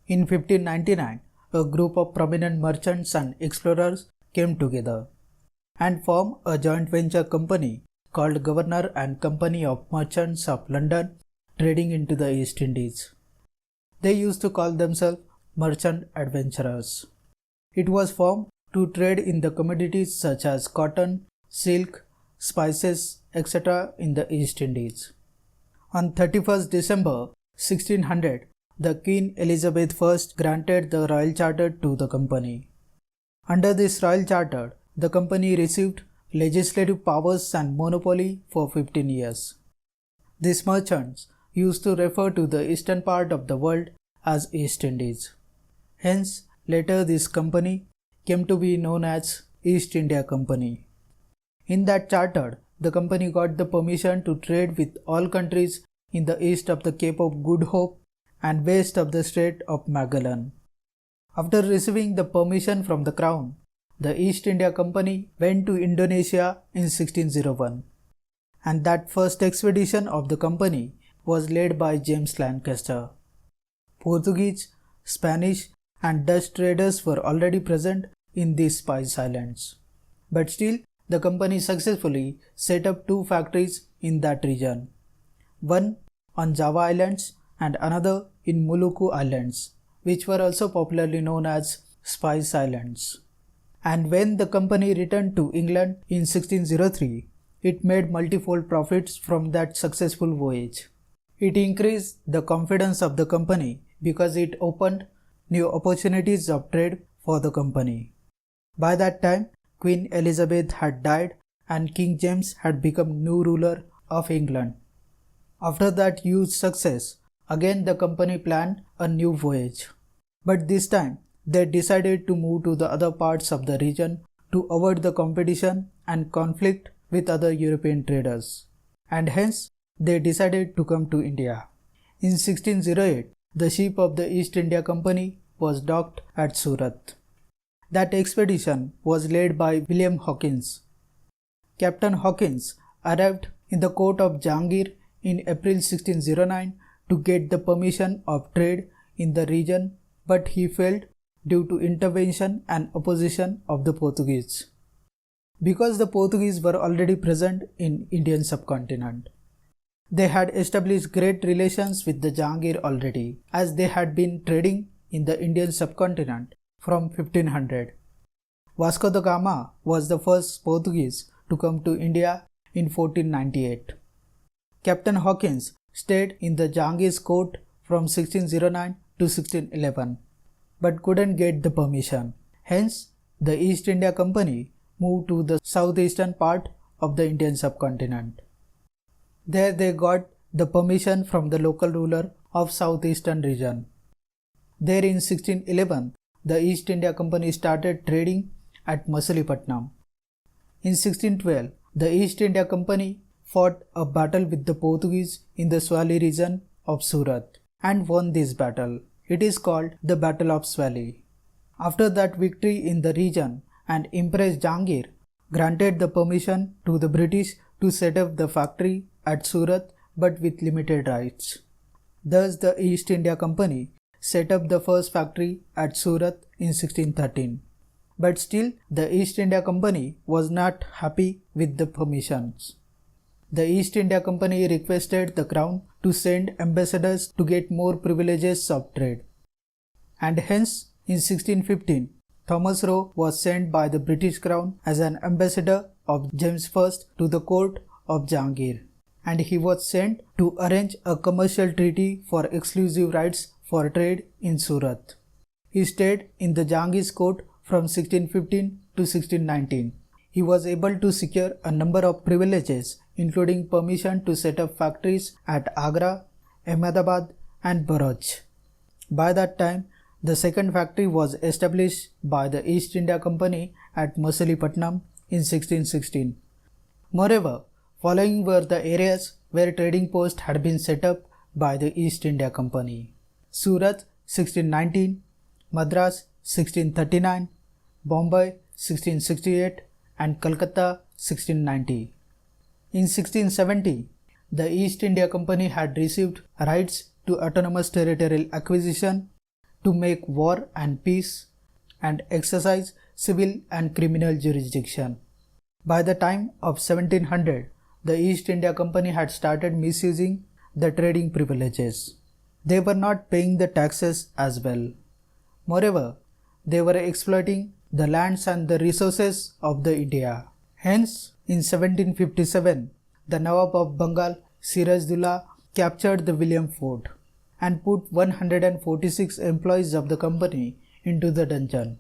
In 1599, a group of prominent merchants and explorers came together and formed a joint venture company called Governor and Company of Merchants of London, trading into the East Indies. They used to call themselves merchant adventurers. It was formed to trade in the commodities such as cotton, silk, spices, etc. in the East Indies. On 31st December 1600, the Queen Elizabeth I granted the Royal Charter to the company. Under this Royal Charter, the company received legislative powers and monopoly for 15 years. These merchants used to refer to the eastern part of the world as East Indies. Hence, later this company came to be known as East India Company. In that charter, the company got the permission to trade with all countries in the east of the Cape of Good Hope and west of the Strait of Magellan. After receiving the permission from the Crown, the East India Company went to Indonesia in 1601, and that first expedition of the company was led by James Lancaster. Portuguese, Spanish, and Dutch traders were already present in these Spice Islands. But still, the company successfully set up 2 factories in that region, one on Java Islands and another in Moluccu Islands, which were also popularly known as Spice Islands. And when the company returned to England in 1603, it made multifold profits from that successful voyage. It increased the confidence of the company because it opened new opportunities of trade for the company. By that time, Queen Elizabeth had died and King James had become new ruler of England. After that huge success, again the company planned a new voyage. But this time, they decided to move to the other parts of the region to avoid the competition and conflict with other European traders. And hence, they decided to come to India. In 1608, the ship of the East India Company was docked at Surat. That expedition was led by William Hawkins. Captain Hawkins arrived in the court of Jahangir in April 1609 to get the permission of trade in the region, but he failed due to intervention and opposition of the Portuguese. Because the Portuguese were already present in Indian subcontinent. They had established great relations with the Jahangir already, as they had been trading in the Indian subcontinent from 1500. Vasco da Gama was the first Portuguese to come to India in 1498. Captain Hawkins stayed in the Jahangir's court from 1609 to 1611, but couldn't get the permission. Hence, the East India Company moved to the southeastern part of the Indian subcontinent. There they got the permission from the local ruler of southeastern region. There in 1611, the East India Company started trading at Machilipatnam. In 1612, the East India Company fought a battle with the Portuguese in the Swali region of Surat and won this battle. It is called the Battle of Swali. After that victory in the region, and Empress Jahangir granted the permission to the British to set up the factory at Surat, but with limited rights. Thus, the East India Company set up the first factory at Surat in 1613. But still, the East India Company was not happy with the permissions. The East India Company requested the Crown to send ambassadors to get more privileges of trade. And hence, in 1615, Thomas Roe was sent by the British Crown as an ambassador of James I to the court of Jahangir, and he was sent to arrange a commercial treaty for exclusive rights for trade in Surat. He stayed in the Jahangir's court from 1615 to 1619. He was able to secure a number of privileges, including permission to set up factories at Agra, Ahmedabad, and Bharuch. By that time, the second factory was established by the East India Company at Machilipatnam in 1616. Moreover, following were the areas where trading posts had been set up by the East India Company: Surat 1619, Madras 1639, Bombay 1668, and Calcutta 1690. In 1670, the East India Company had received rights to autonomous territorial acquisition, to make war and peace and exercise civil and criminal jurisdiction. By the time of 1700, the East India Company had started misusing the trading privileges. They were not paying the taxes as well. Moreover, they were exploiting the lands and the resources of the India. Hence, in 1757, the Nawab of Bengal, Siraj-Dullah, captured the William Fort and put 146 employees of the company into the dungeon.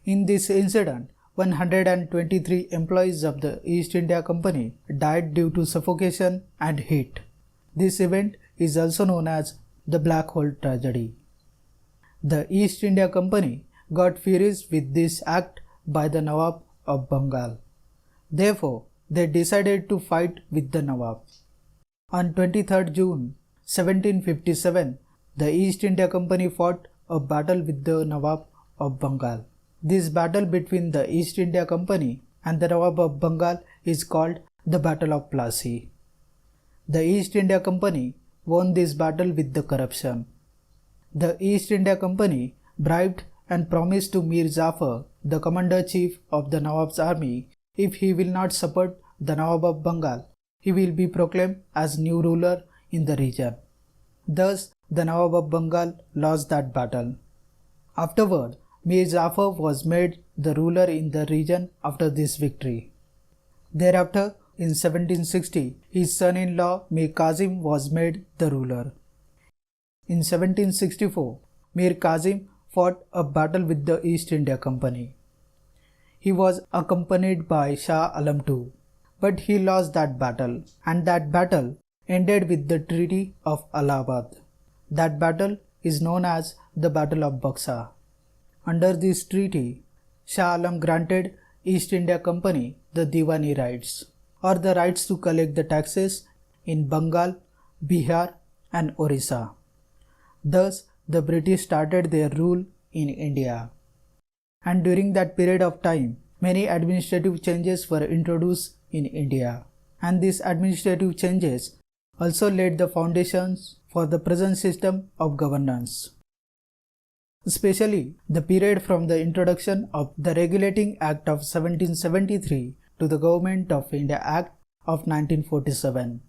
In this incident, 123 employees of the East India Company died due to suffocation and heat. This event is also known as the Black Hole Tragedy. The East India Company got furious with this act by the Nawab of Bengal. Therefore, they decided to fight with the Nawab. On 23rd June 1757, the East India Company fought a battle with the Nawab of Bengal. This battle between the East India Company and the Nawab of Bengal is called the Battle of Plassey. The East India Company won this battle with the corruption. The East India Company bribed and promised to Mir Jafar, the commander-chief of the Nawab's army, if he will not support the Nawab of Bengal, he will be proclaimed as new ruler in the region. Thus, the Nawab of Bengal lost that battle. Afterward, Mir Jafar was made the ruler in the region after this victory. Thereafter, in 1760, his son-in-law Mir Kazim was made the ruler. In 1764, Mir Kazim fought a battle with the East India Company. He was accompanied by Shah Alam II, but he lost that battle, and that battle ended with the Treaty of Allahabad. That battle is known as the Battle of Buxa. Under this treaty, Shah Alam granted East India Company the Diwani rights, or the rights to collect the taxes in Bengal, Bihar and Orissa. Thus, the British started their rule in India. And during that period of time, many administrative changes were introduced in India. And these administrative changes also laid the foundations for the present system of governance. Especially the period from the introduction of the Regulating Act of 1773 to the Government of India Act of 1947.